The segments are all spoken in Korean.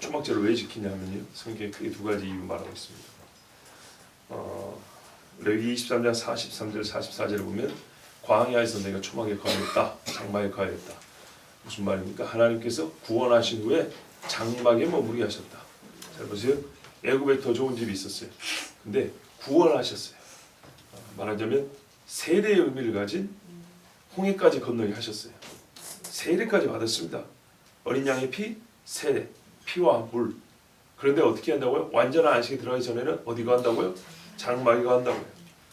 초막절을 왜 지키냐면요. 성경에 크게 두 가지 이유 말하고 있습니다. 레위기 23장 43절 44절에 보면 광야에서 내가 초막에 거하였다. 장막에 거하였다. 무슨 말입니까? 하나님께서 구원하신 후에 장막에 머무르게 하셨다. 잘 보세요. 애굽에 더 좋은 집이 있었어요. 근데 구원하셨어요. 말하자면 세례의 의미를 가진 홍해까지 건너게 하셨어요. 세례까지 받았습니다. 어린 양의 피, 세례, 피와 물. 그런데 어떻게 한다고요? 완전한 안식에 들어가기 전에는 어디가 한다고요? 장막에 간다고요.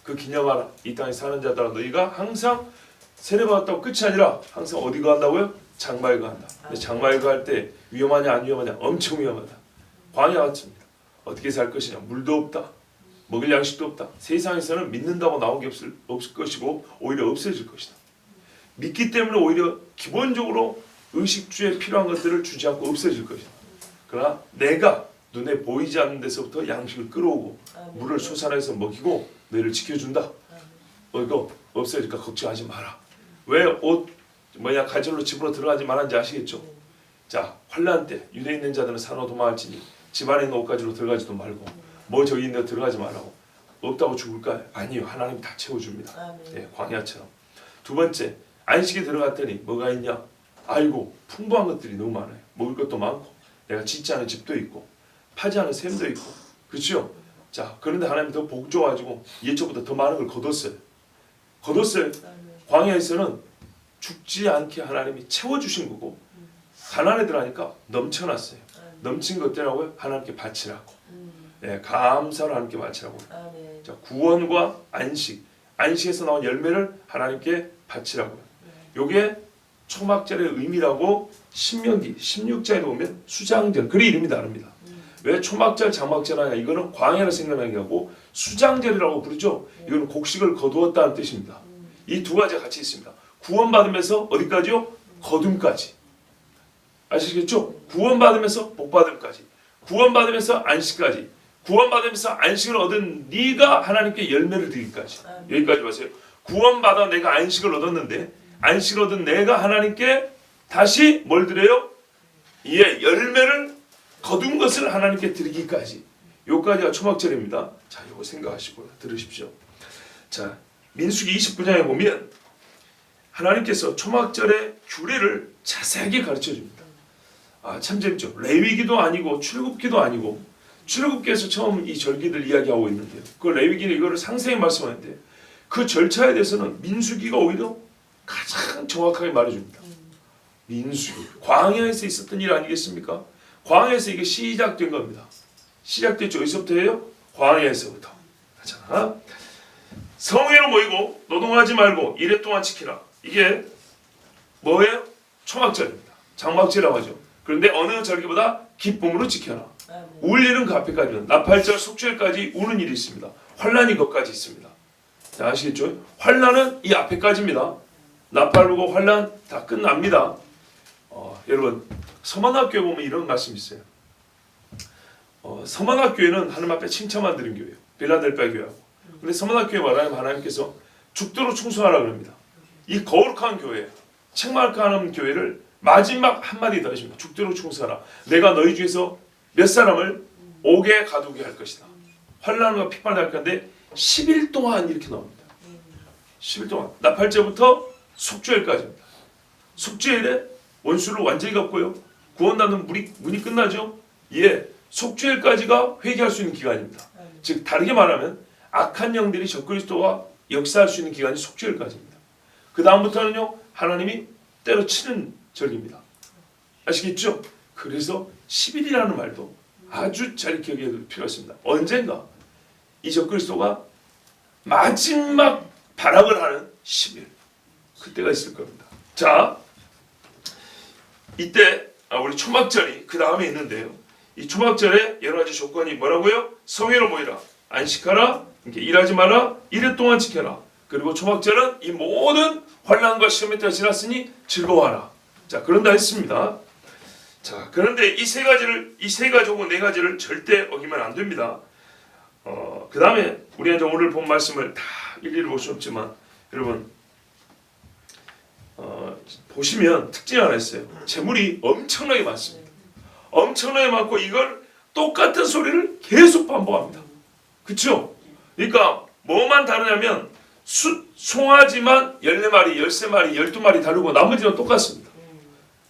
그 기념하라. 이 땅에 사는 자들아 너희가 항상 세례 받았다고 끝이 아니라 항상 어디가 한다고요? 장막에 간다. 근데 장막에 갈 때 위험하냐 안 위험하냐? 엄청 위험하다. 광야 같습니다. 어떻게 살 것이냐? 물도 없다. 먹을 양식도 없다. 세상에서는 믿는다고 나온 게 없을 것이고 오히려 없어질 것이다. 믿기 때문에 오히려 기본적으로 의식주에 필요한 것들을 주지 않고 없어질 것이다. 그러나 내가 눈에 보이지 않는 데서부터 양식을 끌어오고 물을 솟아내서 먹이고 너희를 지켜준다. 이거 없어질까 걱정하지 마라. 왜 옷 가절로 집으로 들어가지 말았는지 아시겠죠? 자, 환난 때 유대에 있는 자들은 산으로 도망할지니 집안에 있는 옷가지로 들어가지도 말고 저기 있는 데 들어가지 말라고. 없다고 죽을까요? 아니요. 하나님 다 채워줍니다. 네, 광야처럼. 두 번째, 안식에 들어갔더니 뭐가 있냐? 아이고 풍부한 것들이 너무 많아요. 먹을 것도 많고 내가 짓지 않은 집도 있고 파지 않은 샘도 있고 그렇죠? 자, 그런데 하나님이 더 복 줘가지고 예초보다 더 많은 걸 거뒀어요. 광야에서는 죽지 않게 하나님이 채워주신 거고 가난에 들어가니까 넘쳐났어요. 넘친 것들하고 하나님께 바치라고. 네, 감사로 하나님께 바치라고. 자, 구원과 안식에서 나온 열매를 하나님께 바치라고요. 요게 초막절의 의미라고 신명기 16장에 보면 수장절 그리 이름이 다릅니다. 왜 초막절 장막절 하냐? 이거는 광야를 생각하는 게 아니고 수장절이라고 부르죠. 이거는 곡식을 거두었다는 뜻입니다. 이 두 가지가 같이 있습니다. 구원받으면서 어디까지요? 거둠까지. 아시겠죠? 구원받으면서 복받음까지. 구원받으면서 안식까지. 구원받으면서 안식을 얻은 네가 하나님께 열매를 드리기까지. 여기까지 보세요. 구원받아 내가 안식을 얻었는데 안식을 얻은 내가 하나님께 다시 뭘 드려요? 열매를 거둔 것을 하나님께 드리기까지. 요까지가 초막절입니다. 자, 요거 생각하시고 들으십시오. 자, 민수기 29장에 보면 하나님께서 초막절의 규례를 자세하게 가르쳐 줍니다. 참 재밌죠. 레위기도 아니고 출애굽기도 아니고 출애굽기에서 처음 이 절기들 이야기하고 있는데요. 그 레위기는 이거를 상세히 말씀하는데 그 절차에 대해서는 민수기가 오히려 가장 정확하게 말해줍니다. 민수기. 광야에서 있었던 일 아니겠습니까? 광야에서 이게 시작된 겁니다. 시작됐죠. 어디서부터예요? 광야에서부터. 자, 성회로 모이고 노동하지 말고 이래 동안 지키라. 이게 뭐예요? 초막절입니다. 장막절이라고 하죠. 그런데 어느 절기보다 기쁨으로 지켜라. 울 일은 그 앞에까지는 나팔절 속죄일까지 우는 일이 있습니다. 환난이 거기까지 있습니다. 자, 아시겠죠? 환난은 이 앞에까지입니다. 나팔 불고 환난 다 끝납니다. 여러분 서만학교에 보면 이런 말씀이 있어요. 서만학교회는 하나님 앞에 칭찬만 드린 교회예요. 빌라델피아 교회하고. 근데 서만학교회 말하면 하나님께서 죽도록 충성하라 그럽니다. 이 거룩한 교회, 책망하는 교회를 마지막 한마디 더 하십니다. 죽도록 충성하라. 내가 너희 중에서 몇 사람을 옥에 가두게 할 것이다. 환난과 핍박을 할 건데 10일 동안 이렇게 나옵니다. 10일 동안. 나팔절부터 속죄일까지입니다. 속죄일에 원수를 완전히 갚고요. 구원받는 문이 끝나죠. 속죄일까지가 회개할 수 있는 기간입니다. 즉 다르게 말하면 악한 영들이 적그리스도와 역사할 수 있는 기간이 속죄일까지입니다. 그 다음부터는요 하나님이 때려치는 절기입니다. 아시겠죠? 그래서 10일이라는 말도 아주 잘 기억해야 될 필요가 있습니다. 언젠가 이 적그리스도가 마지막 발악을 하는 10일 그때가 있을 겁니다. 자, 이때 우리 초막절이 그 다음에 있는데요. 이 초막절에 여러 가지 조건이 뭐라고요? 성회로 모이라, 안식하라, 일하지 마라, 이래 동안 지켜라. 그리고 초막절은 이 모든 환난과 시험의 때가 지났으니 즐거워하라. 자, 그런다 했습니다. 자, 그런데 이 세 가지 혹은 네 가지를 절대 어기면 안 됩니다. 그 다음에 우리가 오늘 본 말씀을 다 일일이 볼 수 없지만 여러분 보시면 특징이 하나 있어요. 재물이 엄청나게 많습니다. 엄청나게 많고 이걸 똑같은 소리를 계속 반복합니다. 그렇죠? 그러니까 뭐만 다르냐면 송아지만 14마리, 13마리, 12마리 다르고 나머지는 똑같습니다.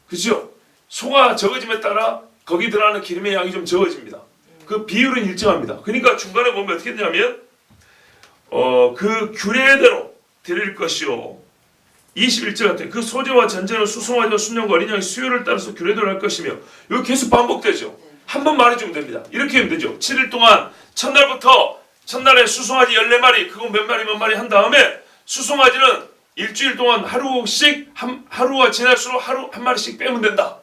그렇죠? 소가 적어짐에 따라 거기 들어가는 기름의 양이 좀 적어집니다. 그 비율은 일정합니다. 그러니까 중간에 보면 어떻게 되냐면 그 규례대로 드릴 것이요. 21절 같은 그 소재와 전제는 수송아지와 순양과 어린 양의 수요를 따라서 규례대로 할 것이며 이거 계속 반복되죠. 한 번 말해주면 됩니다. 이렇게 하면 되죠. 7일 동안 첫날에 수송아지 14마리 그거 몇 마리 한 다음에 수송아지는 일주일 동안 하루씩 하루가 지날수록 하루 한 마리씩 빼면 된다.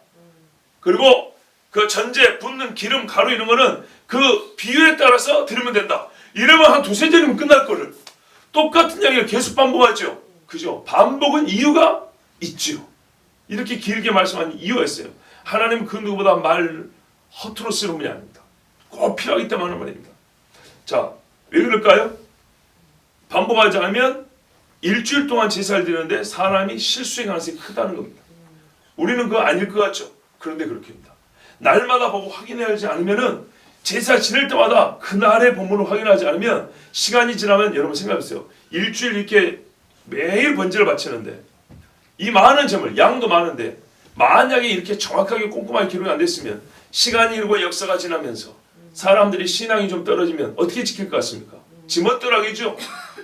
그리고 그 전제, 붓는 기름, 가루 이런 거는 그 비율에 따라서 드리면 된다. 이러면 한 두세 절이면 끝날 거를 똑같은 이야기를 계속 반복하죠. 그죠? 반복은 이유가 있죠. 이렇게 길게 말씀하는 이유가 있어요. 하나님은 그 누구보다 말 허투루 쓰는 분이 아닙니다. 꼭 필요하기 때문에 하는 말입니다. 자, 왜 그럴까요? 반복하지 않으면 일주일 동안 제사를 드리는데 사람이 실수의 가능성이 크다는 겁니다. 우리는 그거 아닐 것 같죠? 그런데 그렇게 합니다. 날마다 보고 확인하지 않으면은 제사 지낼 때마다 그날의 본문을 확인하지 않으면 시간이 지나면 여러분 생각해보세요. 일주일 이렇게 매일 번제를 바치는데 이 많은 점을 양도 많은데 만약에 이렇게 정확하게 꼼꼼하게 기록이 안 됐으면 시간이 흐르고 역사가 지나면서 사람들이 신앙이 좀 떨어지면 어떻게 지킬 것 같습니까? 지멋대로하겠죠?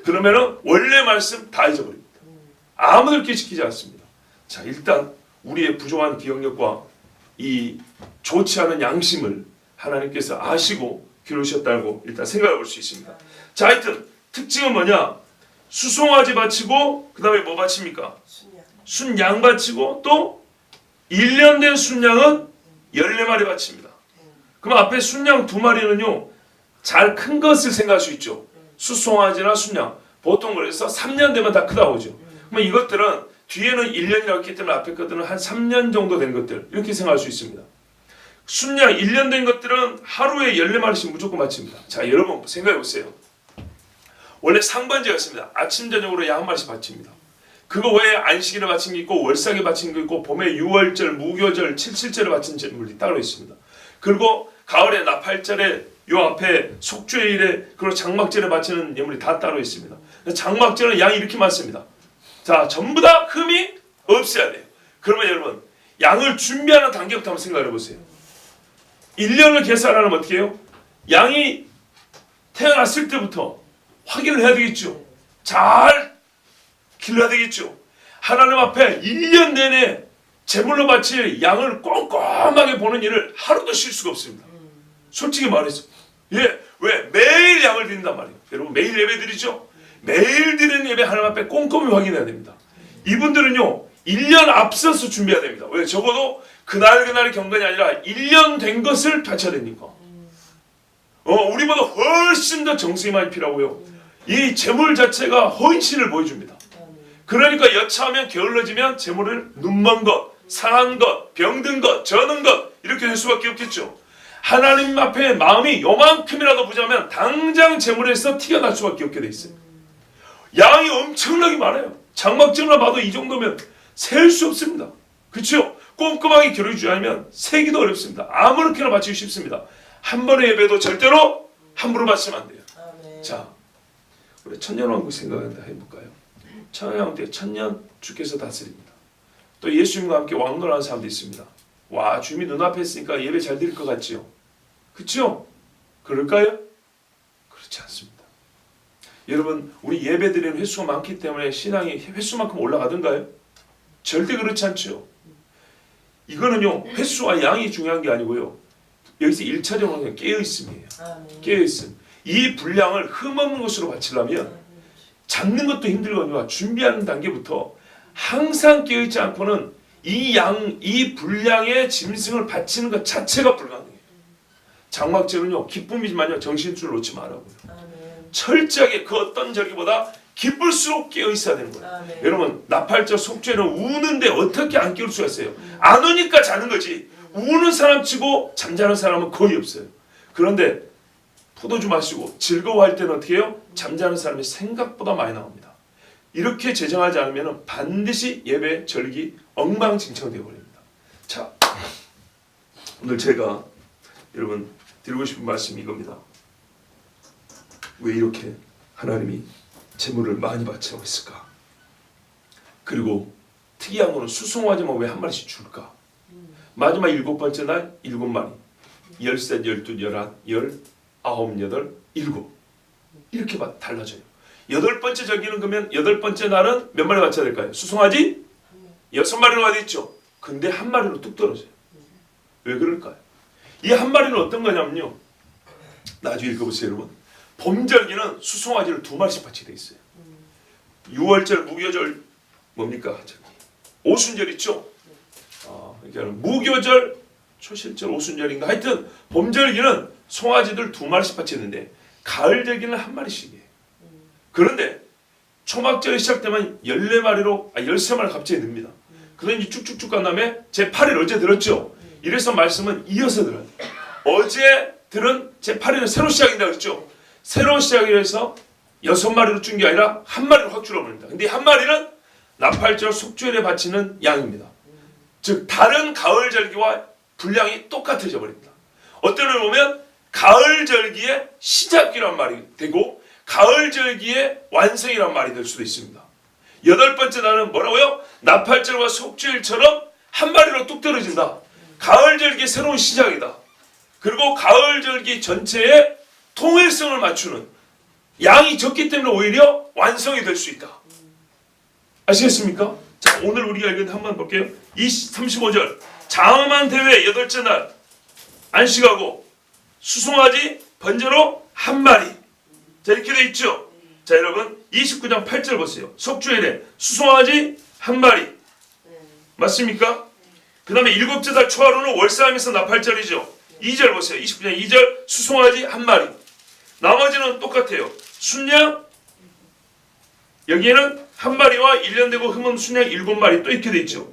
그러면은 원래 말씀 다 잊어버립니다. 아무도 이렇게 지키지 않습니다. 자, 일단 우리의 부족한 기억력과 이 좋지 않은 양심을 하나님께서 아시고 기르셨다고 일단 생각해 볼 수 있습니다. 자, 하여튼 특징은 뭐냐? 수송아지 바치고 그 다음에 뭐 바칩니까? 순양 바치고 또 1년 된 순양은 14마리 바칩니다. 그럼 앞에 순양 2마리는요 잘 큰 것을 생각할 수 있죠. 수송아지나 순양 보통 그래서 3년 되면 다 크다 오죠. 그럼 이것들은 뒤에는 1년이라고 했기 때문에 앞에 것들은 한 3년 정도 된 것들 이렇게 생각할 수 있습니다. 순양 1년 된 것들은 하루에 14마리씩 무조건 바칩니다. 자, 여러분 생각해 보세요. 원래 상반제가 있습니다. 아침 저녁으로 양 한 마리씩 바칩니다. 그거 외에 안식일에 바친 게 있고 월삭에 바친 게 있고 봄에 유월절, 무교절, 칠칠절에 바친 제물이 따로 있습니다. 그리고 가을에 나팔절에 요 앞에 속죄일에 그리고 장막절에 바치는 예물이 다 따로 있습니다. 장막절은 양이 이렇게 많습니다. 자, 전부 다 흠이 없어야 돼요. 그러면 여러분 양을 준비하는 단계부터 한번 생각해 보세요. 1년을 계산하려면 어떻게 해요? 양이 태어났을 때부터 확인을 해야 되겠죠. 잘 길러야 되겠죠. 하나님 앞에 1년 내내 제물로 바칠 양을 꼼꼼하게 보는 일을 하루도 쉴 수가 없습니다. 솔직히 말해서. 왜? 매일 양을 드린단 말이에요. 여러분 매일 예배 드리죠? 매일 드리는 예배 하나님 앞에 꼼꼼히 확인해야 됩니다. 이분들은요 1년 앞서서 준비해야 됩니다. 왜? 적어도 그날의 경건이 아니라 1년 된 것을 바쳐야 되니까. 우리보다 훨씬 더 정성이 많이 필요하고요. 이 제물 자체가 헌신을 보여줍니다. 그러니까 여차하면 게을러지면 제물을 눈먼 것, 상한 것, 병든 것, 저는 것 이렇게 될 수밖에 없겠죠. 하나님 앞에 마음이 요만큼이라도 부자면 당장 제물에서 티가 날 수밖에 없게 돼 있어요. 양이 엄청나게 많아요. 장막절만 봐도 이 정도면 셀 수 없습니다. 그렇죠? 꼼꼼하게 기록해주지 않으면 세기도 어렵습니다. 아무렇게나 바치기 쉽습니다. 한 번의 예배도 절대로 함부로 바치면 안 돼요. 아멘. 자, 우리 천년왕국 생각한다 해볼까요? 천년왕국 때 천년 주께서 다스립니다. 또 예수님과 함께 왕노라는 사람도 있습니다. 와, 주님이 눈앞에 있으니까 예배 잘 드릴 것 같지요? 그렇죠? 그럴까요? 그렇지 않습니다. 여러분, 우리 예배 드리는 횟수가 많기 때문에 신앙이 횟수만큼 올라가던가요? 절대 그렇지 않죠. 이거는요 횟수와 양이 중요한 게 아니고요. 여기서 1차적으로 깨어있음이에요. 깨어있음. 이 분량을 흠없는 것으로 바치려면 잡는 것도 힘들거든요. 준비하는 단계부터 항상 깨어있지 않고는 이 분량의 짐승을 바치는 것 자체가 불가능해요. 장막절은요 기쁨이지만요 정신줄을 놓지 말라고요. 철저하게 그 어떤 절기보다 기쁠수록 깨어있어야 되는 거예요. 여러분 나팔절 속죄는 우는데 어떻게 안 깨울 수가 있어요. 안 우니까 자는 거지. 우는 사람 치고 잠자는 사람은 거의 없어요. 그런데 포도주 마시고 즐거워할 때는 어떻게 해요? 잠자는 사람이 생각보다 많이 나옵니다. 이렇게 제정하지 않으면 반드시 예배, 절기 엉망진창 되어버립니다. 자, 오늘 제가 여러분 드리고 싶은 말씀이 이겁니다. 왜 이렇게 하나님이 재물을 많이 바치라고 했을까? 그리고 특이한 거는 수송아지만 왜 한 마리씩 줄까? 마지막 7번째 날 7마리, 13, 12, 11, 19, 7 이렇게 달라져요. 8번째 절기는 그러면 8번째 날은 몇 마리 바쳐야 될까요? 수송아지 6마리로 가야 되죠. 근데 한 마리로 뚝 떨어져요. 왜 그럴까요? 이 한 마리는 어떤 거냐면요. 나중에 읽어보세요, 여러분. 봄절기는 수송아지를 2마리씩 바치게 돼 있어요. 6월절 무교절 뭡니까? 오순절 있죠? 그러니까 무교절, 초실절, 오순절인가 하여튼 봄절기는 송아지들 2마리씩 바치는데 가을절기는 한 마리씩이에요. 그런데 초막절이 시작되면 14마리로 13마리 갑자기 늡니다. 그러니 쭉쭉쭉 간 다음에 제8일 어제 들었죠? 이래서 말씀은 이어서 들어요. 어제 들은 제8일은 새로 시작인다 그랬죠? 새로 시작을 해서 6마리로 준 게 아니라 한 마리로 확 줄어버립니다. 근데 한 마리는 나팔절 속죄일에 바치는 양입니다. 즉 다른 가을절기와 분량이 똑같아져 버립니다. 어떤 의미로 보면 가을절기의 시작이란 말이 되고 가을절기의 완성이란 말이 될 수도 있습니다. 8번째 날은 뭐라고요? 나팔절과 속죄일처럼 한 마리로 뚝 떨어진다. 가을절기의 새로운 시작이다. 그리고 가을절기 전체의 통일성을 맞추는 양이 적기 때문에 오히려 완성이 될 수 있다. 아시겠습니까? 자, 오늘 우리가 읽은 한번 볼게요. 35절 장엄한 대회 8째 날 안식하고 수송아지 번제로 한 마리. 자, 이렇게 돼 있죠. 자, 여러분 29장 8절 보세요. 속죄일에 수송아지 한 마리. 맞습니까? 그 다음에 7째 달 초하루는 월사함에서 나팔절이죠. 2절 보세요. 29장 2절 수송아지 한 마리. 나머지는 똑같아요. 순양 여기에는 한 마리와 1년 되고 흠은 순양 7마리 또 이렇게 돼 있죠.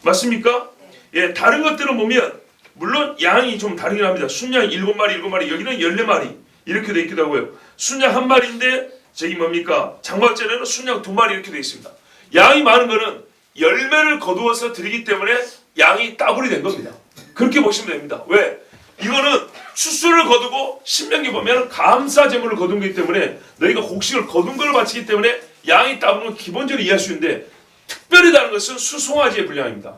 맞습니까? 예, 다른 것들은 보면 물론 양이 좀 다르긴 합니다. 순양 7마리, 7마리 여기는 14마리 이렇게 돼 있기도 하고요. 순양 한 마리인데 저기 뭡니까? 장막절에는 순양 2마리 이렇게 돼 있습니다. 양이 많은 거는 열매를 거두어서 드리기 때문에 양이 따블이 된 겁니다. 그렇게 보시면 됩니다. 왜? 이거는 추수를 거두고 신명기 보면 감사 제물을 거둔 거기 때문에 너희가 곡식을 거둔 걸 바치기 때문에 양이 따블은 기본적으로 이해할 수 있는데 특별히 다른 것은 수송아지의 분량입니다.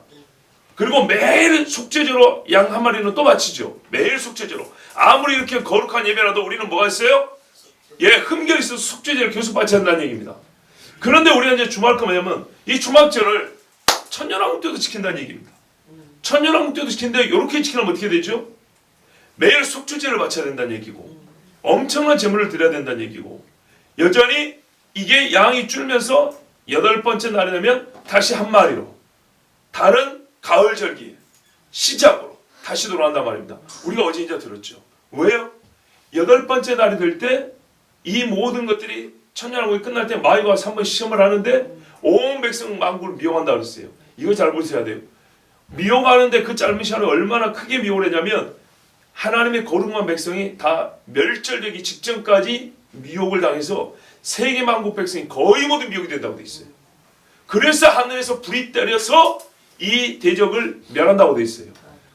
그리고 매일 속죄제로 양 한 마리는 또 바치죠. 매일 속죄제로. 아무리 이렇게 거룩한 예배라도 우리는 뭐가 있어요? 예, 흠결이 있어서 속죄제를 계속 바쳐야 한다는 얘기입니다. 그런데 우리가 이제 주말까 뭐냐면 이 초막절을 천년왕국 때도 지킨다는 얘기입니다. 천년왕국 때도 지키는데 이렇게 지키려면 어떻게 되죠? 매일 속죄제를 바쳐야 된다는 얘기고 엄청난 제물을 드려야 된다는 얘기고 여전히 이게 양이 줄면서 8번째 날이 되면 다시 한 마리로 다른 가을절기 시작으로 다시 돌아간단 말입니다. 우리가 어제 이제 들었죠. 왜요? 8번째 날이 될 때 이 모든 것들이 천년왕국이 끝날 때 마귀가 와서 한번 시험을 하는데 온 백성 만국을 미혹한다고 그랬어요. 이거 잘 보셔야 돼요. 미혹하는데 그 짧은 시간에 얼마나 크게 미혹을 했냐면 하나님의 거룩한 백성이 다 멸절되기 직전까지 미혹을 당해서 세계 만국 백성이 거의 모두 미혹이 된다고 돼 있어요. 그래서 하늘에서 불이 때려서 이 대적을 멸한다고 돼 있어요.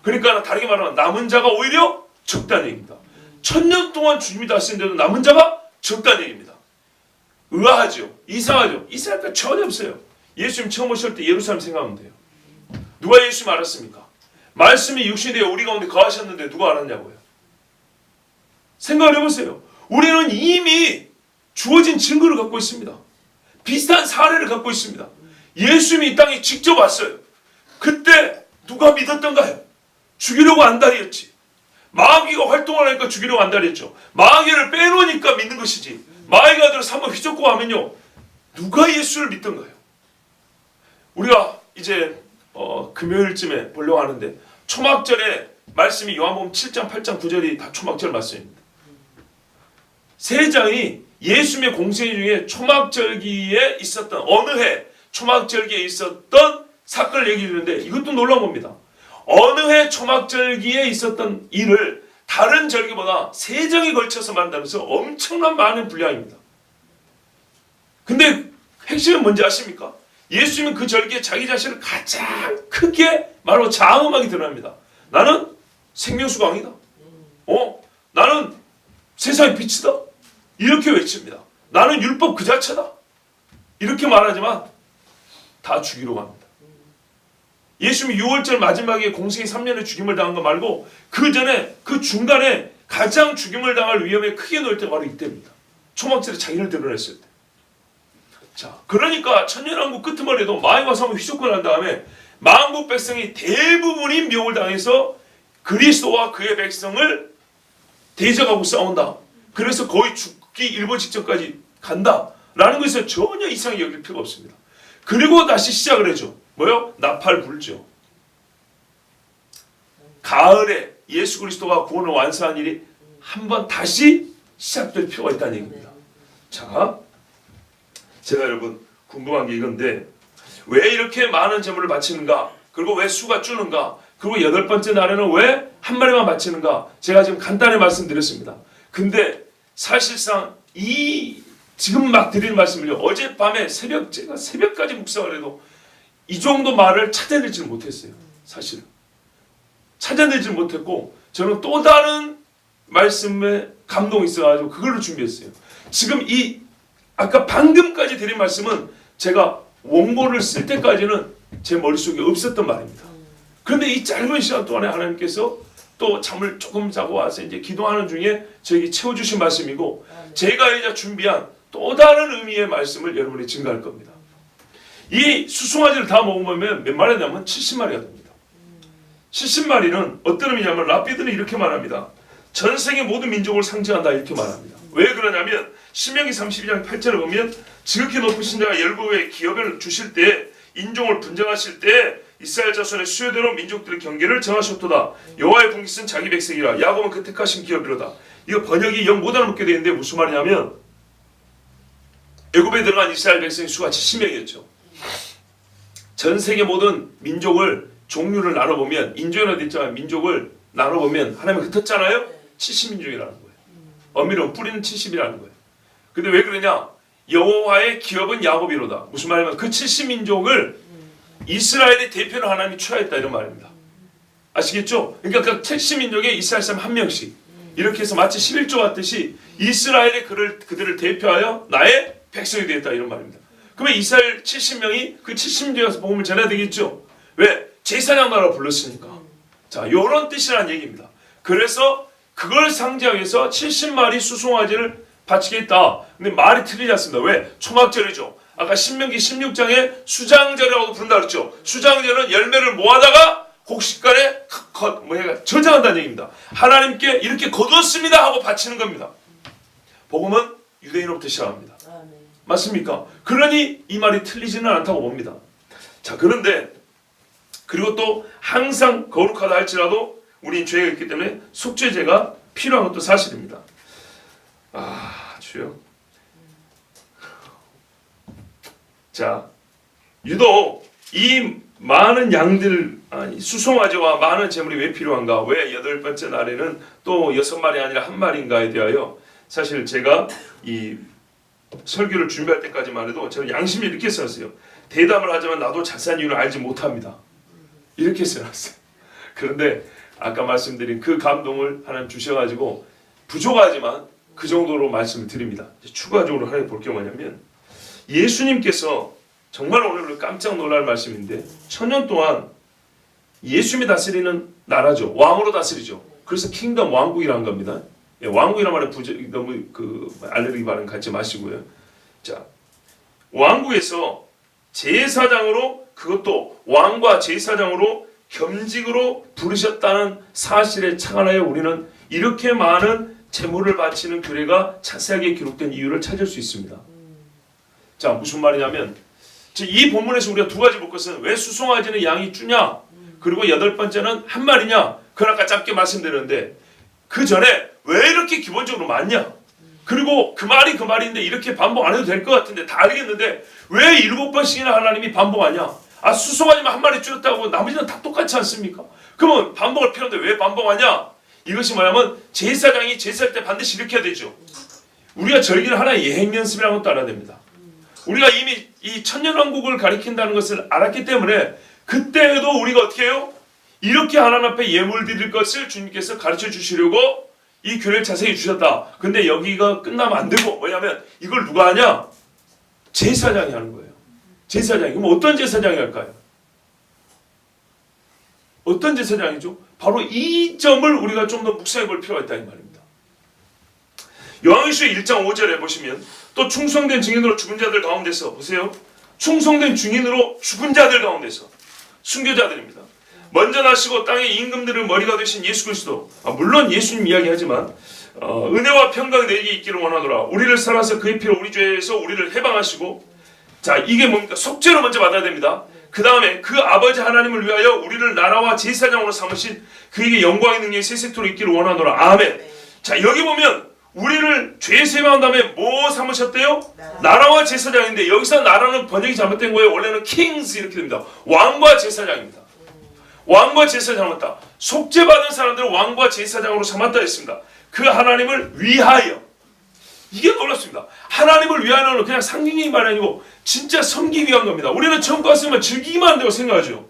그러니까 다르게 말하면 남은 자가 오히려 적다는 얘기입니다. 1000년 동안 주님이 다스리는데도 남은 자가 적다는 얘기입니다. 의아하죠? 이상하죠? 이상할 거 전혀 없어요. 예수님 처음 오실 때 예루살렘 생각하면 돼요. 누가 예수님 알았습니까? 말씀이 육신이 되어 우리 가운데 거하셨는데 누가 알았냐고요? 생각을 해보세요. 우리는 이미 주어진 증거를 갖고 있습니다. 비슷한 사례를 갖고 있습니다. 예수님이 이 땅에 직접 왔어요. 그때 누가 믿었던가요? 죽이려고 안달이었지. 마귀가 활동을 하니까 죽이려고 안달이었죠. 마귀를 빼놓으니까 믿는 것이지. 마귀가 들어서 한번 휘젓고 하면요. 누가 예수를 믿던가요? 우리가 이제 금요일쯤에 보려고 하는데 초막절에 말씀이 요한복음 7장, 8장, 9절이 다 초막절 말씀입니다. 세 장이 예수님의 공생 중에 초막절기에 있었던 어느 해 초막절기에 있었던 사건을 얘기해 주는데 이것도 놀라운 겁니다. 어느 해 초막절기에 있었던 일을 다른 절기보다 세 장에 걸쳐서 말한다면서 엄청난 많은 분량입니다. 근데 핵심은 뭔지 아십니까? 예수님은 그 절기에 자기 자신을 가장 크게 말하고 장엄하게 드러납니다. 나는 생명수가 왕이다. 나는 세상의 빛이다. 이렇게 외칩니다. 나는 율법 그 자체다. 이렇게 말하지만 다 죽이러 갑니다. 예수님이 6월절 마지막에 공생의 3년에 죽임을 당한 거 말고 그 전에 그 중간에 가장 죽임을 당할 위험에 크게 놓일 때가 바로 이때입니다. 초막절에 자기를 드러냈을 때. 자, 그러니까 천년왕국 끄트머리에도 마귀와 싸움을 휘젓고 난 다음에 만국 백성이 대부분이 미혹을 당해서 그리스도와 그의 백성을 대적하고 싸운다. 그래서 거의 죽기 일보 직전까지 간다라는 것에서 전혀 이상이 여길 필요가 없습니다. 그리고 다시 시작을 해줘. 뭐요? 나팔 불죠. 가을에 예수 그리스도가 구원을 완수한 일이 한번 다시 시작될 필요가 있다는 얘기입니다. 자, 제가 여러분 궁금한 게 이건데 왜 이렇게 많은 제물을 바치는가? 그리고 왜 수가 주는가? 그리고 8번째 날에는 왜 한 마리만 바치는가? 제가 지금 간단히 말씀드렸습니다. 근데 사실상 이 지금 막 드릴 말씀을요, 어젯밤에 제가 새벽까지 묵상을 해도 이 정도 말을 찾아내지를 못했어요. 사실은 찾아내지를 못했고 저는 또 다른 말씀에 감동이 있어가지고 그걸로 준비했어요. 지금 이 아까 방금까지 드린 말씀은 제가 원고를 쓸 때까지는 제 머릿속에 없었던 말입니다. 그런데 이 짧은 시간 동안에 하나님께서 또 잠을 조금 자고 와서 이제 기도하는 중에 저에게 채워주신 말씀이고 제가 이제 준비한 또 다른 의미의 말씀을 여러분이 증가할 겁니다. 이 수송아지를 다 먹으면 몇 마리냐면 70마리가 됩니다. 70마리는 어떤 의미냐면 랍비드는 이렇게 말합니다. 전 세계 모든 민족을 상징한다 이렇게 말합니다. 왜 그러냐면 신명기 32장 8절을 보면 지극히 높으신 자가 열국의 기업을 주실 때 인종을 분정하실 때 이스라엘 자손의 수요대로 민족들의 경계를 정하셨도다. 여호와의 분깃은 자기 백성이라 야곱은 그 택하신 기업이로다. 이거 번역이 영 못 알아먹게 되는데 무슨 말이냐면 애굽에 들어간 이스라엘 백성의 수가 70명이었죠. 전 세계 모든 민족을 종류를 나눠보면 인종이라고 되어 있잖아요. 민족을 나눠보면 하나님이 흩었잖아요. 70민족이라는 거예요. 엄밀히 뿌리는 70이라는 거예요. 근데 왜 그러냐? 여호와의 기업은 야곱이로다. 무슨 말이냐면 그 70민족을 이스라엘의 대표로 하나님이 취하였다 이런 말입니다. 아시겠죠? 그러니까 그 70민족에 이스라엘 사람 한 명씩 이렇게 해서 마치 11조 같듯이 이스라엘의 그들을 대표하여 나의 백성이 되었다 이런 말입니다. 그러면 이스라엘 70명이 그 70민족에서 복음을 전해야 되겠죠? 왜? 제사장 나라로 불렀으니까. 자, 이런 뜻이라는 얘기입니다. 그래서 그걸 상징하기 위해서 70마리 수송아지를 바치겠다. 근데 말이 틀리지 않습니다. 왜? 초막절이죠. 아까 신명기 16장에 수장절이라고 부른다 그랬죠. 수장절은 열매를 모아다가 곡식간에 저장한다는 얘기입니다. 하나님께 이렇게 거두었습니다 하고 바치는 겁니다. 복음은 유대인으로부터 시작합니다. 맞습니까? 그러니 이 말이 틀리지는 않다고 봅니다. 자, 그런데 그리고 또 항상 거룩하다 할지라도 우린 죄가 있기 때문에 속죄제가 필요한 것도 사실입니다. 주여. 자, 유독 이 많은 양들, 수송아지와 많은 제물이 왜 필요한가? 왜 8번째 날에는 또 6마리 아니라 1마리인가에 대하여 사실 제가 이 설교를 준비할 때까지만 해도 저는 양심이 이렇게 써놨어요. 대답을 하자면 나도 자세한 이유를 알지 못합니다. 이렇게 써놨어요. 그런데 아까 말씀드린 그 감동을 하나님 주셔가지고 부족하지만 그 정도로 말씀을 드립니다. 추가적으로 하나님 볼 게 뭐냐면 예수님께서 정말 오늘 깜짝 놀랄 말씀인데 1000년 동안 예수님이 다스리는 나라죠. 왕으로 다스리죠. 그래서 킹덤 왕국이라는 겁니다. 왕국이란 말에 너무 알레르기 반응 갖지 마시고요. 자, 왕국에서 제사장으로 그것도 왕과 제사장으로 겸직으로 부르셨다는 사실에 착안하여 우리는 이렇게 많은 제물을 바치는 규례가 자세하게 기록된 이유를 찾을 수 있습니다. 자, 무슨 말이냐면 이 본문에서 우리가 두 가지 볼 것은 왜 수송아지는 양이 주냐, 그리고 8번째는 한 마리냐. 그걸 아까 짧게 말씀드렸는데 그 전에 왜 이렇게 기본적으로 많냐, 그리고 그 말인데 이렇게 반복 안 해도 될 것 같은데 다 알겠는데 왜 7번씩이나 하나님이 반복하냐. 수송아지만 한 마리 줄였다고 나머지는 다 똑같지 않습니까? 그러면 반복할 필요한데 왜 반복하냐. 이것이 뭐냐면 제사장이 제사할 때 반드시 이렇게 해야 되죠. 우리가 절기는 하나의 예행 연습이라는 것도 알아야 됩니다. 우리가 이미 이 천년왕국을 가리킨다는 것을 알았기 때문에 그때에도 우리가 어떻게 해요? 이렇게 하나님 앞에 예물 드릴 것을 주님께서 가르쳐 주시려고 이 규례를 자세히 주셨다. 근데 여기가 끝나면 안 되고 뭐냐면 이걸 누가 하냐? 제사장이 하는 거예요. 제사장이. 그럼 어떤 제사장이 할까요? 어떤 제사장이죠? 바로 이 점을 우리가 좀 더 묵상해 볼 필요가 있다 이 말입니다. 요한계시록 1장 5절에 보시면 또 충성된 증인으로 죽은 자들 가운데서 보세요. 충성된 증인으로 죽은 자들 가운데서 순교자들입니다. 먼저 나시고 땅의 임금들의 머리가 되신 예수 그리스도, 물론 예수님 이야기하지만 은혜와 평강이 내게 있기를 원하노라. 우리를 살아서 그의 피로 우리 죄에서 우리를 해방하시고, 자 이게 뭡니까? 속죄로 먼저 받아야 됩니다. 그 다음에 그 아버지 하나님을 위하여 우리를 나라와 제사장으로 삼으신 그에게 영광의 능력이 세세토록 있기를 원하노라. 아멘. 자 여기 보면 우리를 죄에서 해방한 다음에 뭐 삼으셨대요? 나라와 제사장인데 여기서 나라는 번역이 잘못된 거예요. 원래는 kings 이렇게 됩니다. 왕과 제사장입니다. 왕과 제사장을 삼았다. 속죄받은 사람들을 왕과 제사장으로 삼았다 했습니다. 그 하나님을 위하여. 이게 놀랍습니다. 하나님을 위하여는 그냥 상징적인 말이 아니고 진짜 섬기기 위한 겁니다. 우리는 처음 갔으면 즐기기만 한다고 생각하죠.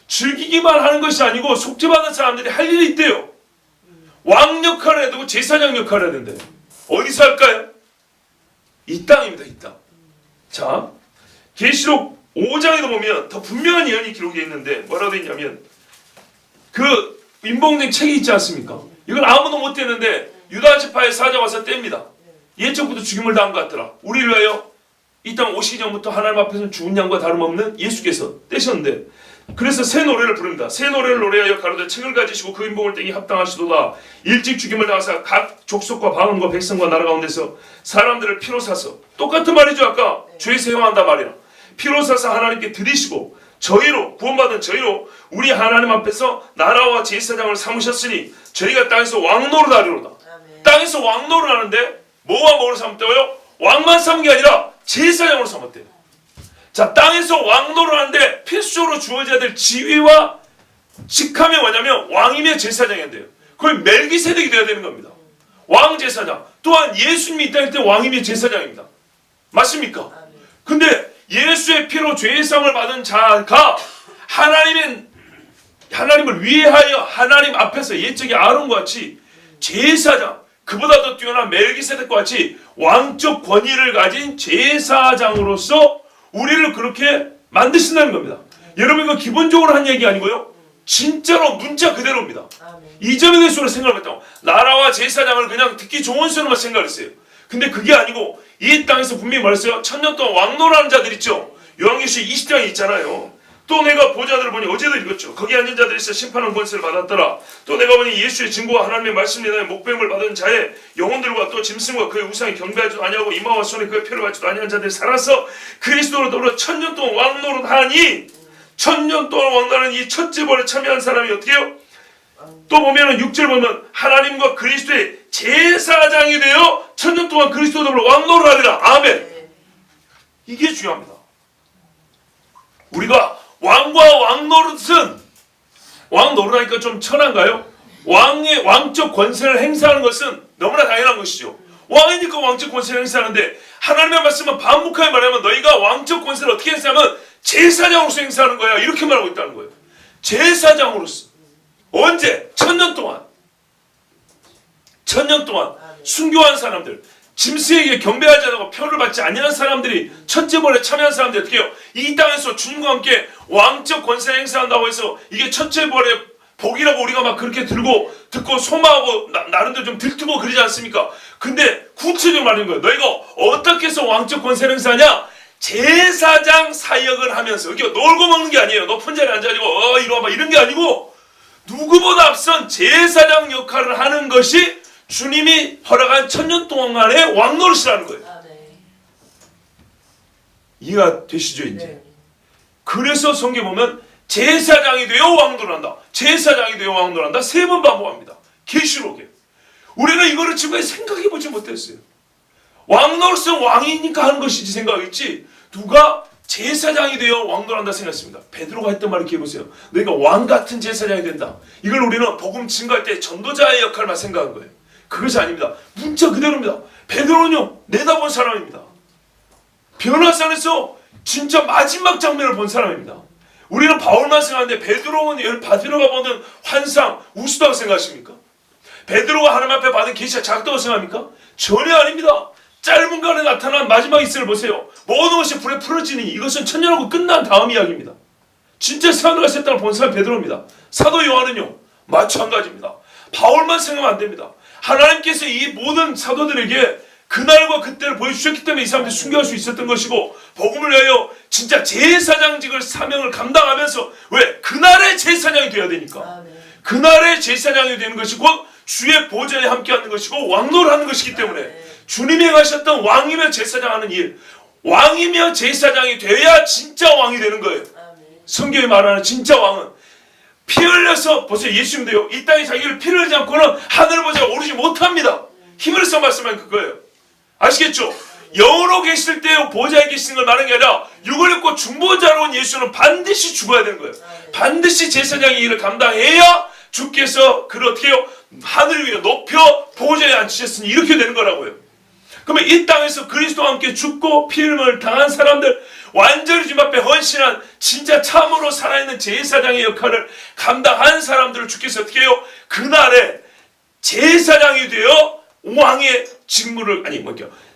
즐기기만 하는 것이 아니고 속죄받은 사람들이 할 일이 있대요. 왕 역할을 해야 되고 제사장 역할을 해야 된대요. 어디서 할까요? 이 땅입니다. 이 땅. 자, 계시록 5장에도 보면 더 분명한 예언이 기록되어 있는데 뭐라고 되어 있냐면 그 인봉된 책이 있지 않습니까? 이걸 아무도 못 떼는데 유다 지파의 사자가 와서 뗍니다. 예적부터 죽임을 당한 것 같더라. 우리를 위하여 이 땅 오시기 전부터 하나님 앞에서는 죽은 양과 다름없는 예수께서 떼셨는데, 그래서 새 노래를 부릅니다. 새 노래를 노래하여 가로되 책을 가지시고 그 인봉을 떼기 합당하시도다. 일찍 죽임을 당하사 각 족속과 방언과 백성과 나라 가운데서 사람들을 피로 사서, 똑같은 말이죠. 아까 죄에서 해방한다 말이야. 피로 사서 하나님께 드리시고 저희로 구원받은 저희로 우리 하나님 앞에서 나라와 제사장을 삼으셨으니 저희가 땅에서 왕노를 하리로다. 땅에서 왕노를 하는데 뭐와 뭐를 삼았다고요? 왕만 삼은 게 아니라 제사장으로 삼았대요. 자, 땅에서 왕노를 하는데 필수적으로 주어져야 될 지위와 직함이 뭐냐면 왕이며 제사장인데요. 거의 멜기세덱이 되어야 되는 겁니다. 왕 제사장. 또한 예수님이 이 땅에 때 왕이며 제사장입니다. 맞습니까? 근데 예수의 피로 죄사함을 받은 자가 하나님을 위하여 하나님 앞에서 옛적의 아론과 같이 제사장, 그보다 더 뛰어난 멜기세덱과 같이 왕적 권위를 가진 제사장으로서 우리를 그렇게 만드신다는 겁니다. 여러분 이거 기본적으로 한 얘기 아니고요. 진짜로 문자 그대로입니다. 이 점에 대해서 생각했다고. 나라와 제사장을 그냥 듣기 좋은 소리만 생각했어요. 근데 그게 아니고 이 땅에서 분명히 말했어요. 천년 동안 왕노라는 자들 있죠. 요한계시록 20장에 있잖아요. 또 내가 보좌들을 보니 어제도 읽었죠. 거기 앉은 자들이 있어 심판하는 권세를 받았더라. 또 내가 보니 예수의 증거와 하나님의 말씀에 대한 목배움을 받은 자의 영혼들과 또 짐승과 그의 우상에 경배하지도 아니하고 이마와 손에 그의 표를 받지도 아니한 자들이 살아서 그리스도로 더불어 천년 동안 왕노릇하니, 천년 동안 왕노릇하는 이 첫째 벌에 참여한 사람이 어떻게 해요? 또 보면은 6절 보면 하나님과 그리스도의 제사장이 되어 천년 동안 그리스도 더불어 왕노릇하리라. 아멘. 이게 중요합니다. 우리가 왕과 왕노릇은, 왕노릇하니까 좀 천한가요? 왕의 왕적 권세를 행사하는 것은 너무나 당연한 것이죠. 왕이니까 왕적 권세를 행사하는데 하나님의 말씀은 반복하게 말하면 너희가 왕적 권세를 어떻게 행사하면 제사장으로서 행사하는 거야. 이렇게 말하고 있다는 거예요. 제사장으로서. 언제? 천년 동안. 천년 동안 순교한 사람들, 짐승에게 경배하지 않고 표를 받지 아니한 사람들이 첫째 벌에 참여한 사람들이 어떻게 해요? 이 땅에서 주님과 함께 왕적 권세 행사한다고 해서 이게 첫째 벌의 복이라고 우리가 막 그렇게 듣고 소망하고 나름대로 좀 들뜨고 그러지 않습니까? 근데 구체적으로 말하는 거예요. 너희가 어떻게 해서 왕적 권세를 행사하냐? 제사장 사역을 하면서. 이게 놀고 먹는 게 아니에요. 높은 자리에 앉아가지고 이리 와봐 이런 게 아니고 누구보다 앞선 제사장 역할을 하는 것이 주님이 허락한 천년 동안의 왕노릇이라는 거예요. 이해가 되시죠 이제? 네. 그래서 성경에 보면 제사장이 되어 왕노릇한다. 제사장이 되어 왕노릇한다. 3번 반복합니다. 계시록에. 우리는 이거를 지금까지 생각해보지 못했어요. 왕노릇은 왕이니까 하는 것이지 생각했지 누가 제사장이 되어 왕노릇한다 생각했습니다. 베드로가 했던 말을 기억해보세요. 너희가 왕같은 제사장이 된다. 이걸 우리는 복음 증거할 때 전도자의 역할만 생각한 거예요. 그것이 아닙니다. 문자 그대로입니다. 베드로는요 내다본 사람입니다. 변화산에서 진짜 마지막 장면을 본 사람입니다. 우리는 바울만 생각하는데 베드로가 보는 환상 우스다고 생각하십니까? 베드로가 하나님 앞에 받은 계시가 작다고 생각합니까? 전혀 아닙니다. 짧은 간에 나타난 마지막 이슬을 보세요. 모든 것이 불에 풀어지니 이것은 천년하고 끝난 다음 이야기입니다. 진짜 세상과 세상을 본 사람이 베드로입니다. 사도 요한은요 마찬가지입니다. 바울만 생각하면 안 됩니다. 하나님께서 이 모든 사도들에게 그날과 그때를 보여주셨기 때문에 이 사람들이 순교할 수 있었던 것이고, 복음을 위하여 진짜 제사장직을 사명을 감당하면서, 왜? 그날의 제사장이 되어야 되니까. 그날의 제사장이 되는 것이 곧 주의 보좌에 함께 하는 것이고 왕노를 하는 것이기 때문에 주님이 행하셨던 왕이며 제사장 하는 일, 왕이며 제사장이 돼야 진짜 왕이 되는 거예요. 성경이 말하는 진짜 왕은 피 흘려서, 보세요, 예수님도요 이 땅에 자기를 피 흘리지 않고는 하늘 보좌에 오르지 못합니다. 힘을 써 말씀하는 그거예요. 아시겠죠? 영으로 계실 때 보좌에 계시는 걸 말하는 게 아니라 육을 입고 중보자로 온 예수는 반드시 죽어야 되는 거예요. 반드시 제사장의 일을 감당해야 주께서 그를 어떻게 해요? 하늘 위에 높여 보좌에 앉히셨으니 이렇게 되는 거라고요. 그러면 이 땅에서 그리스도와 함께 죽고 피 흘림을 당한 사람들, 완전히 주님 앞에 헌신한 진짜 참으로 살아있는 제사장의 역할을 감당한 사람들을 주께서 어떻게 해요? 그날에 제사장이 되어 왕의 직무를,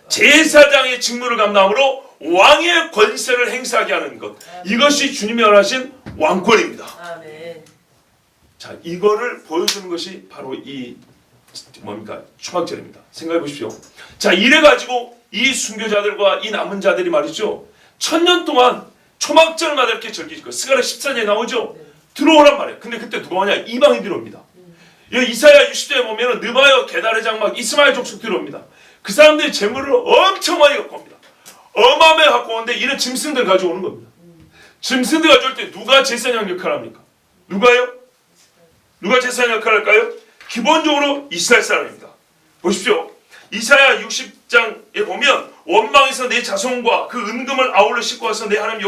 제사장의 직무를 감당함으로 왕의 권세를 행사하게 하는 것, 이것이 주님이 원하신 왕권입니다. 자, 이거를 보여주는 것이 바로 이 초막절입니다. 생각해 보십시오. 자, 이래가지고 이 순교자들과 이 남은 자들이 말이죠, 1000년 동안 초막절마다 이렇게 절기질 거예요. 스가랴 14장에 나오죠. 들어오란 말이에요. 근데 그때 누가 오냐? 이방인들이 옵니다. 이사야 60장에 보면 느바요, 게달의 장막, 이스마엘 족속들이 옵니다. 그 사람들이 재물을 엄청 많이 갖고 옵니다. 어마어마하게 갖고 오는데 이런 짐승들 가져오는 겁니다. 짐승들 가져올 때 누가 제사장 역할을 합니까? 누가요? 누가 제사장 역할을 할까요? 기본적으로 이스라엘 사람입니다. 보십시오. 이사야 60장에 보면 원망에서 내 자손과 그 은금을 아울러 싣고 와서 내 하나님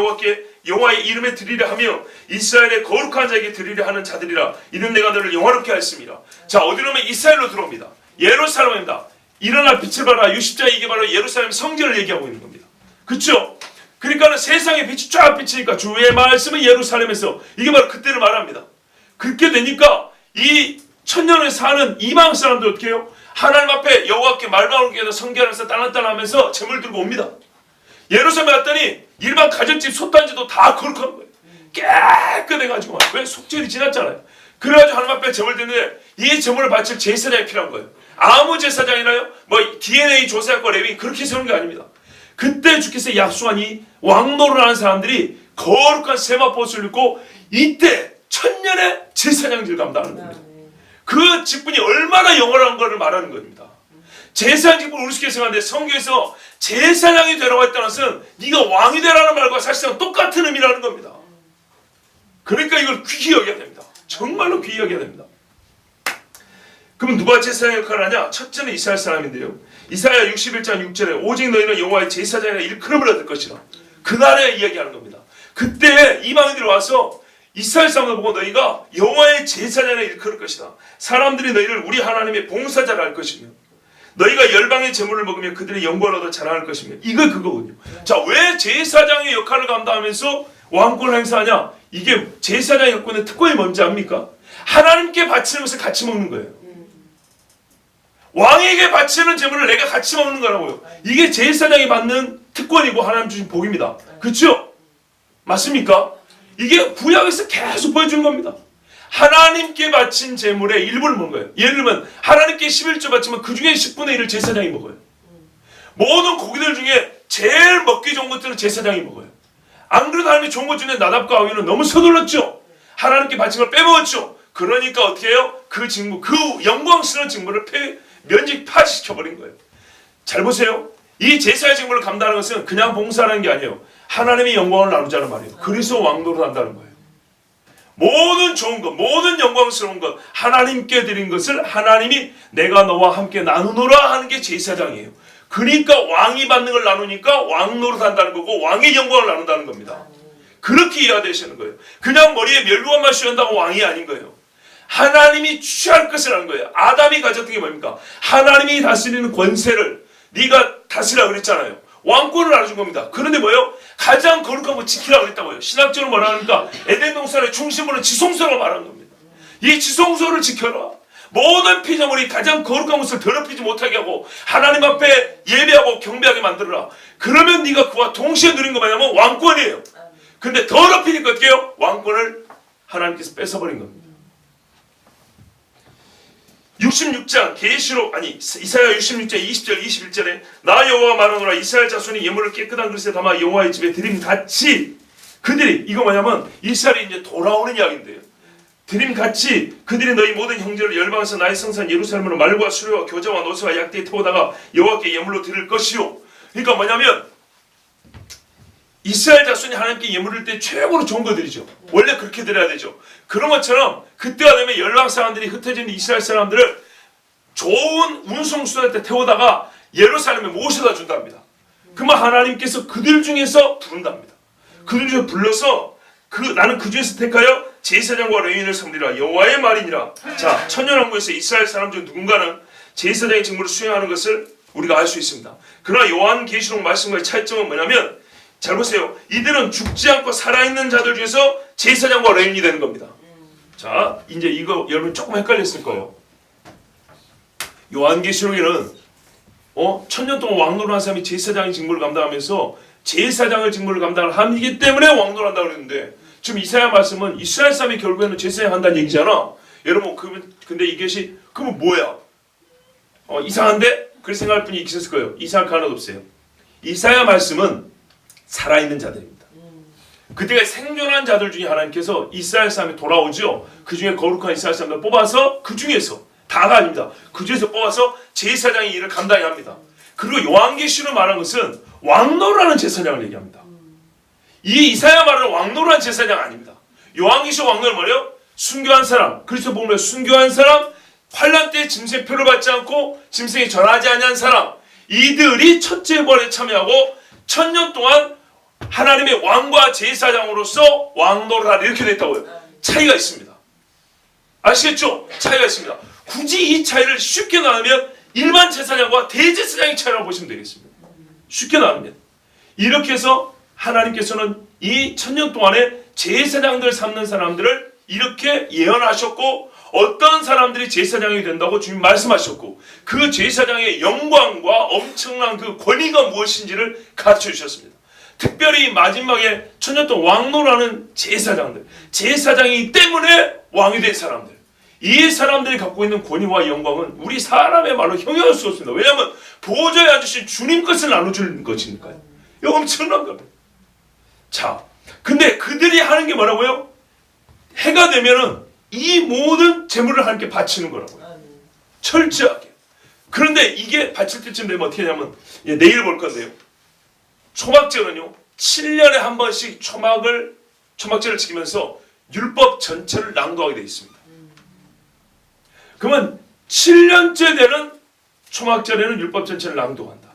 여호와의 이름에 드리려 하며 이스라엘의 거룩한 자에게 드리려 하는 자들이라. 이는 내가 너를 영화롭게 하였습니다. 자, 어디로 오면 이스라엘로 들어옵니다. 예루살렘입니다. 일어날 빛을 봐라. 60장에 이게 바로 예루살렘 성전을 얘기하고 있는 겁니다. 그렇죠? 그러니까 세상에 빛이 쫙 비치니까 주의 말씀은 예루살렘에서, 이게 바로 그때를 말합니다. 그렇게 되니까 이 천년을 사는 이방 사람들 어떻게 해요? 하나님 앞에 여호와께 말방울에서 성결하면서 딸랑딸랑하면서 재물 들고 옵니다. 예루살렘에 갔더니 일반 가정집 솥단지도 다 거룩한 거예요. 깨끗해가지고 왜? 속죄일이 지났잖아요. 그래가지고 하나님 앞에 재물 드는데 이 재물을 바칠 제사장이 필요한 거예요. 아무 제사장이나요? DNA 조사학과 레위 그렇게 세우는 게 아닙니다. 그때 주께서 약속한 이 왕노를 하는 사람들이 거룩한 세마포옷을 입고 이때 천년의 제사장직을 감당하는 겁니다. 그 직분이 얼마나 영원한 것을 말하는 겁니다. 제사장 직분을 우습게 생각하는데 성경에서 제사장이 되라고 했다는 것은 네가 왕이 되라는 말과 사실상 똑같은 의미라는 겁니다. 그러니까 이걸 귀히 여겨야 됩니다. 정말로 귀히 여겨야 됩니다. 그럼 누가 제사장 역할을 하냐? 첫째는 이스라엘 사람인데요. 이사야 61장 6절에 오직 너희는 여호와의 제사장이라 일컬음을 얻을 것이라. 그날에 이야기하는 겁니다. 그때 이방인들이 와서 이스라엘 사람들 보고 너희가 여호와의 제사장이라 일컬을 것이다. 사람들이 너희를 우리 하나님의 봉사자라 할 것이며 너희가 열방의 제물을 먹으면 그들의 영광을 얻어 자랑할 것이며, 이거 그거거든요. 자, 왜 제사장의 역할을 감당하면서 왕권을 행사하냐? 이게 제사장의 역권의 특권이 뭔지 압니까? 하나님께 바치는 것을 같이 먹는 거예요. 왕에게 바치는 제물을 내가 같이 먹는 거라고요. 이게 제사장이 받는 특권이고 하나님 주신 복입니다. 그렇죠? 맞습니까? 이게 구약에서 계속 보여주는 겁니다. 하나님께 바친 제물의 일부를 먹는 거예요. 예를 들면 하나님께 11조 바치면 그 중에 10분의 1을 제사장이 먹어요. 모든 고기들 중에 제일 먹기 좋은 것들은 제사장이 먹어요. 안 그래도 하나님이 좋은 것 중에 나답과 아비는 너무 서둘렀죠. 하나님께 바친 걸 빼먹었죠. 그러니까 어떻게 해요? 그 직무, 그 영광스러운 직무를 파시켜버린 거예요. 잘 보세요. 이 제사의 직무를 감당하는 것은 그냥 봉사하는 게 아니에요. 하나님의 영광을 나누자는 말이에요. 그래서 왕노를 한다는 거예요. 모든 좋은 것, 모든 영광스러운 것, 하나님께 드린 것을 하나님이 내가 너와 함께 나누노라 하는 게 제사장이에요. 그러니까 왕이 받는 걸 나누니까 왕노릇 한다는 거고 왕의 영광을 나눈다는 겁니다. 그렇게 이해가 되시는 거예요. 그냥 머리에 멸루관만 씌운다고 왕이 아닌 거예요. 하나님이 취할 것을 하는 거예요. 아담이 가졌던 게 뭡니까? 하나님이 다스리는 권세를 네가 다스리라 그랬잖아요. 왕권을 알아준 겁니다. 그런데 뭐예요? 가장 거룩한 거 지키라고 했다고요. 신학적으로 뭐라 합니까? 에덴 동산의 중심으로는 지성소라고 말하는 겁니다. 이 지성소를 지켜라. 모든 피조물이 가장 거룩한 것을 더럽히지 못하게 하고 하나님 앞에 예배하고 경배하게 만들어라. 그러면 네가 그와 동시에 누린 거 뭐냐면 왕권이에요. 근데 더럽히니까 어떻게 해요? 왕권을 하나님께서 뺏어버린 겁니다. 66장 계시록 이사야 66장 20절 21절에 나 여호와 말하노라 이스라엘 자손이 예물을 깨끗한 그릇에 담아 여호와의 집에 드림같이 그들이 이거 뭐냐면 이스라엘이 이제 돌아오는 이야기인데요. 드림같이 그들이 너희 모든 형제를 열방에서 나의 성산 예루살렘으로 말과 수레와 교자와 노새와 약대에 태우다가 여호와께 예물로 드릴 것이요. 그러니까 뭐냐면 이스라엘 자손이 하나님께 예물을 때 최고로 좋은 거 드리죠. 원래 그렇게 드려야 되죠. 그런 것처럼 그때가 되면 열방 사람들이 흩어진 이스라엘 사람들을 좋은 운송수단에 태우다가 예루살렘에 모셔다 준답니다. 그러면 하나님께서 그들 중에서 부른답니다. 그들 중에 불러서 나는 그 중에서 택하여 제사장과 레위인을 삼으리라 여호와의 말이니라. 자, 천년왕국에서 이스라엘 사람 중 누군가는 제사장의 직무를 수행하는 것을 우리가 알 수 있습니다. 그러나 요한계시록 말씀과의 차이점은 뭐냐면 잘 보세요. 이들은 죽지 않고 살아있는 자들 중에서 제사장과 레위인이 되는 겁니다. 자, 이제 이거 여러분 조금 헷갈렸을 거예요. 요한계시록에는 1000년 동안 왕노릇한 사람이 제사장의 직무를 감당하면서 제사장의 직무를 감당을 하기 때문에 왕노릇한다고 그랬는데 지금 이사야 말씀은 이스라엘 사람이 결국에는 제사장 한다는 얘기잖아. 여러분 근데 이것이 그러면 뭐야? 이상한데? 그렇게 생각할 분이 있었을 거예요. 이상할 거 하나도 없어요. 이사야 말씀은 살아있는 자들입니다. 그때가 생존한 자들 중에 하나님께서 이스라엘 사람이 돌아오죠. 그 중에 거룩한 이스라엘 사람들 뽑아서 그 중에서 다가 아닙니다. 그 중에서 뽑아서 제사장의 일을 감당해야 합니다. 그리고 요한계시로 말한 것은 왕노라는 제사장을 얘기합니다. 이 이사야 말은 왕노라는 제사장 아닙니다. 요한계시 왕노는 뭐예요? 순교한 사람, 그리스도 복음에 순교한 사람, 환난 때 짐승표를 받지 않고 짐승에 전하지 아니한 사람, 이들이 첫째 부활에 참여하고 1000년 동안 하나님의 왕과 제사장으로서 왕노를 이렇게 됐다고요. 차이가 있습니다. 아시겠죠? 차이가 있습니다. 굳이 이 차이를 쉽게 나누면 일반 제사장과 대제사장의 차이라고 보시면 되겠습니다. 쉽게 나누면 이렇게 해서 하나님께서는 이 1000년 동안에 제사장들 삼는 사람들을 이렇게 예언하셨고 어떤 사람들이 제사장이 된다고 주님 말씀하셨고 그 제사장의 영광과 엄청난 그 권위가 무엇인지를 가르쳐 주셨습니다. 특별히 마지막에 1000년 동안 왕노라는 제사장들, 제사장이기 때문에 왕이 된 사람들, 이 사람들이 갖고 있는 권위와 영광은 우리 사람의 말로 형용할 수 없습니다. 왜냐하면 보좌에 앉으신 주님 것을 나눠주는 것이니까요. 이거 엄청난 겁니다. 자, 근데 그들이 하는 게 뭐라고요? 해가 되면은 이 모든 재물을 하나님께 바치는 거라고요. 철저하게. 그런데 이게 바칠 때쯤 되면 어떻게 하냐면 내일 볼 건데요. 초막절은요 7년에 한 번씩 초막절을 지키면서 율법 전체를 낭독하게 되어 있습니다. 그러면 7년째 되는 초막절에는 율법 전체를 낭독한다.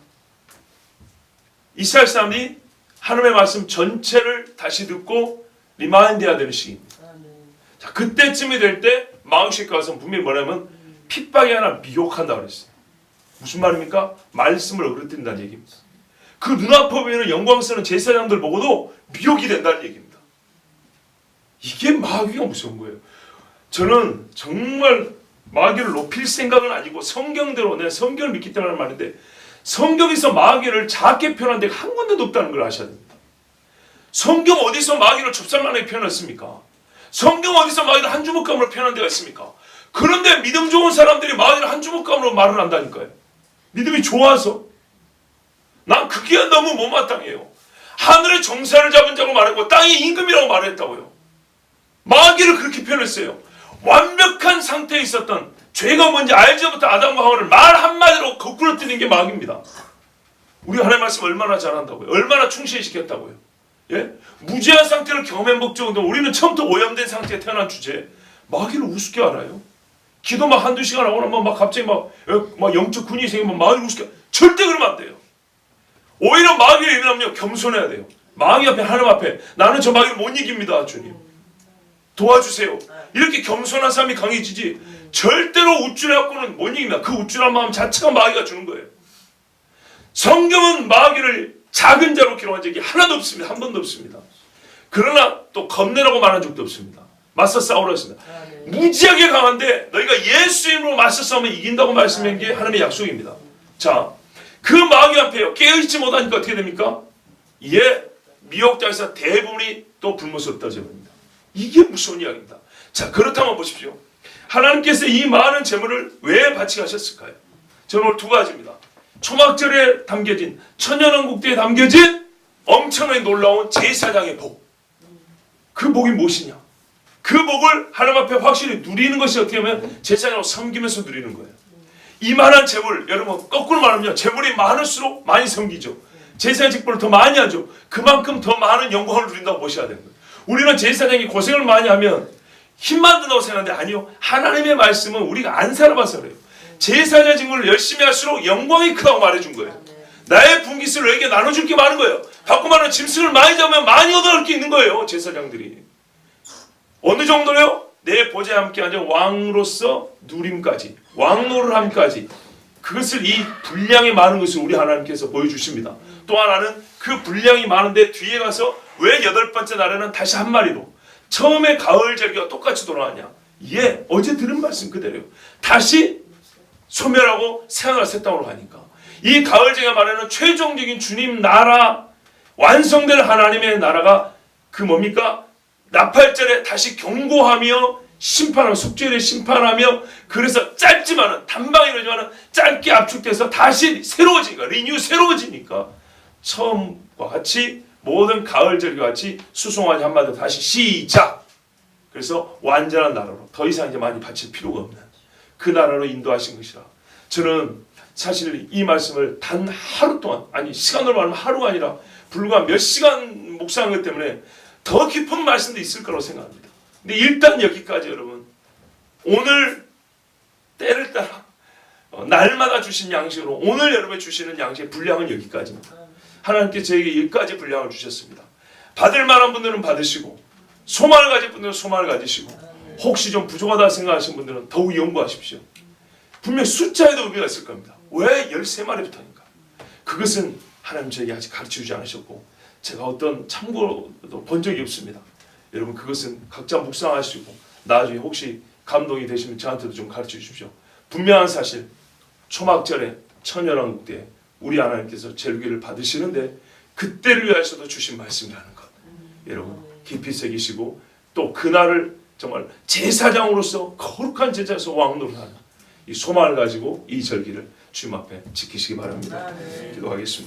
이스라엘 사람이 하나님의 말씀 전체를 다시 듣고 리마인드해야 되는 시기입니다. 자, 그때쯤이 될 때 마음식 가서 분명히 뭐냐면 핍박이 하나 미혹한다고 그랬어요. 무슨 말입니까? 말씀을 어그러뜨린다는 얘기입니다. 그 눈앞에 보이는 영광스러운 제사장들 보고도 미혹이 된다는 얘기입니다. 이게 마귀가 무서운 거예요. 저는 정말 마귀를 높일 생각은 아니고 성경대로 내가 성경을 믿기 때문에 하는 말인데 성경에서 마귀를 작게 표현한 데가 한 군데도 없다는 걸 아셔야 됩니다. 성경 어디서 마귀를 좁쌀만하게 표현했습니까? 성경 어디서 마귀를 한 주먹감으로 표현한 데가 있습니까? 그런데 믿음 좋은 사람들이 마귀를 한 주먹감으로 말을 한다니까요. 믿음이 좋아서. 난 그게 너무 못마땅해요. 하늘의 정사를 잡은 자고 말했고 땅의 임금이라고 말했다고요. 마귀를 그렇게 표현했어요. 완벽한 상태에 있었던 죄가 뭔지 알지부터 아담과 하와를 말 한마디로 거꾸로 뜨는 게 마귀입니다. 우리 하나님 말씀 얼마나 잘한다고요. 얼마나 충실시켰다고요. 예? 무죄한 상태를 경험해 먹죠. 우리는 처음부터 오염된 상태에 태어난 주제에 마귀를 우습게 알아요. 기도 막 한두 시간 하고 나면 막 갑자기 막 영적 군인이 생기면 마귀를 우습게 절대 그러면 안 돼요. 오히려 마귀를 이기려면 겸손해야 돼요. 마귀 앞에 하나님 앞에 나는 저 마귀를 못 이깁니다. 주님 도와주세요. 이렇게 겸손한 사람이 강해지지 절대로 우쭐해갖고는 못 이깁니다. 그 우쭐한 마음 자체가 마귀가 주는 거예요. 성경은 마귀를 작은 자로 기록한 적이 하나도 없습니다. 한 번도 없습니다. 그러나 또 겁내라고 말한 적도 없습니다. 맞서 싸우라 했습니다. 무지하게 강한데 너희가 예수 이름으로 맞서 싸우면 이긴다고 말씀한 게 하나님의 약속입니다. 자, 그 마귀 앞에요. 깨어있지 못하니까 어떻게 됩니까? 미혹당해서 대부분이 또 불못으로 떨어집니다. 이게 무서운 이야기입니다. 자, 그렇다면 보십시오. 하나님께서 이 많은 재물을 왜 바치게 하셨을까요? 저는 오늘 두 가지입니다. 초막절에 담겨진, 천년왕국대에 담겨진 엄청나게 놀라운 제사장의 복. 그 복이 무엇이냐? 그 복을 하나님 앞에 확실히 누리는 것이 어떻게 보면 제사장으로 섬기면서 누리는 거예요. 이만한 재물, 여러분 거꾸로 말하면 재물이 많을수록 많이 섬기죠. 제사장 직분을 더 많이 하죠. 그만큼 더 많은 영광을 누린다고 보셔야 되는 거예요. 우리는 제사장이 고생을 많이 하면 힘만 든다고 생각하는데 아니요. 하나님의 말씀은 우리가 안 살아봐서 그래요. 제사장 직분을 열심히 할수록 영광이 크다고 말해준 거예요. 나의 분깃을 너에게 나눠줄 게 많은 거예요. 바꿔 말하면 짐승을 많이 잡으면 많이 얻어갈 게 있는 거예요. 제사장들이. 어느 정도요? 내 보좌에 함께 앉아 왕으로서 누림까지, 왕노릇함까지. 그것을 이 분량이 많은 것을 우리 하나님께서 보여주십니다. 또 하나는 그 분량이 많은데 뒤에 가서 왜 8번째 날에는 다시 한 마리로 처음에 가을 절기와 똑같이 돌아가냐? 예, 어제 들은 말씀 그대로요. 다시 소멸하고 새하늘 새 땅으로 가니까 이 가을 절기가 말하는 최종적인 주님 나라 완성될 하나님의 나라가 그 뭡니까? 나팔절에 다시 경고하며 심판하며 속죄를 심판하며 그래서 짧지만은 단방이지만은 짧게 압축돼서 다시 새로워지니까 리뉴 새로워지니까 처음과 같이 모든 가을 절기와 같이 수송아지 한마디로 다시 시작. 그래서 완전한 나라로 더 이상 이제 많이 바칠 필요가 없는 그 나라로 인도하신 것이라. 저는 사실 이 말씀을 단 하루 동안 아니 시간으로 말하면 하루가 아니라 불과 몇 시간 묵상한 것 때문에 더 깊은 말씀도 있을 거라고 생각합니다. 근데 일단 여기까지 여러분 오늘 때를 따라 날마다 주신 양식으로 오늘 여러분이 주시는 양식의 분량은 여기까지입니다. 하나님께 저에게 여기까지 분량을 주셨습니다. 받을 만한 분들은 받으시고 소망을 가질 분들은 소망을 가지시고 혹시 좀 부족하다 생각하시는 분들은 더욱 연구하십시오. 분명 숫자에도 의미가 있을 겁니다. 왜 13마리부터니까? 그것은 하나님 저에게 아직 가르쳐주지 않으셨고 제가 어떤 참고도 본 적이 없습니다. 여러분 그것은 각자 묵상하시고 나중에 혹시 감동이 되시면 저한테도 좀 가르쳐 주십시오. 분명한 사실 초막절에 천년왕국 때 우리 하나님께서 절기를 받으시는데 그때를 위하여서도 주신 말씀이라는 것 여러분 깊이 새기시고 또 그날을 정말 제사장으로서 거룩한 제자에서 왕노릇하는 이 소망을 가지고 이 절기를 주님 앞에 지키시기 바랍니다. 기도하겠습니다.